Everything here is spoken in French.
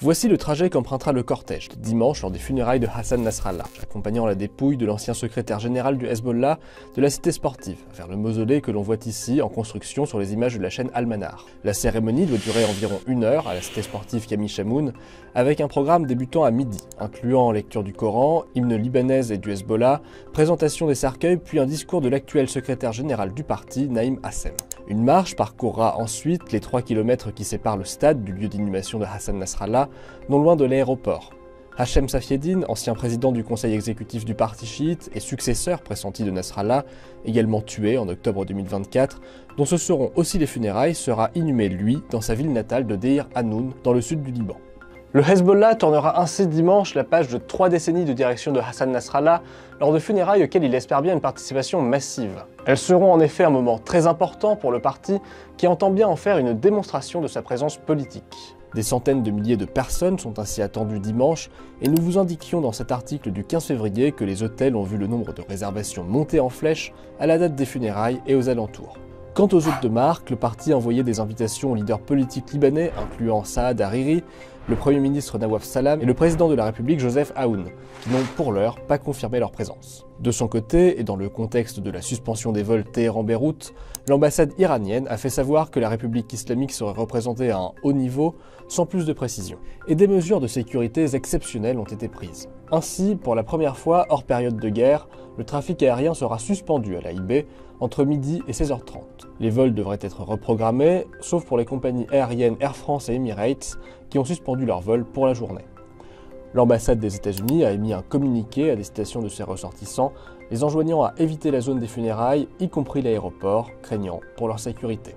Voici le trajet qu'empruntera le cortège dimanche lors des funérailles de Hassan Nasrallah, accompagnant la dépouille de l'ancien secrétaire général du Hezbollah de la cité sportive, vers le mausolée que l'on voit ici en construction sur les images de la chaîne Al-Manar. La cérémonie doit durer environ 1 heure à la cité sportive Camille Chamoun, avec un programme débutant à midi, incluant lecture du Coran, hymne libanaise et du Hezbollah, présentation des cercueils, puis un discours de l'actuel secrétaire général du parti, Naïm Hassem. Une marche parcourra ensuite les 3 km qui séparent le stade du lieu d'inhumation de Hassan Nasrallah, non loin de l'aéroport. Hachem Safieddine, ancien président du conseil exécutif du parti chiite et successeur pressenti de Nasrallah, également tué en octobre 2024, dont ce seront aussi les funérailles, sera inhumé, lui, dans sa ville natale de Deir Hanoun, dans le sud du Liban. Le Hezbollah tournera ainsi dimanche la page de 3 décennies de direction de Hassan Nasrallah lors de funérailles auxquelles il espère bien une participation massive. Elles seront en effet un moment très important pour le parti qui entend bien en faire une démonstration de sa présence politique. Des centaines de milliers de personnes sont ainsi attendues dimanche et nous vous indiquions dans cet article du 15 février que les hôtels ont vu le nombre de réservations monter en flèche à la date des funérailles et aux alentours. Quant aux hôtes de marque, le parti a envoyé des invitations aux leaders politiques libanais, incluant Saad Hariri, le Premier ministre Nawaf Salam et le président de la République Joseph Aoun, qui n'ont pour l'heure pas confirmé leur présence. De son côté, et dans le contexte de la suspension des vols Téhéran-Beyrouth, l'ambassade iranienne a fait savoir que la République islamique serait représentée à un haut niveau, sans plus de précision. Et des mesures de sécurité exceptionnelles ont été prises. Ainsi, pour la première fois hors période de guerre, le trafic aérien sera suspendu à l'AIB entre midi et 16h30. Les vols devraient être reprogrammés, sauf pour les compagnies aériennes Air France et Emirates, qui ont suspendu leurs vols pour la journée. L'ambassade des États-Unis a émis un communiqué à destination de ses ressortissants, les enjoignant à éviter la zone des funérailles, y compris l'aéroport, craignant pour leur sécurité.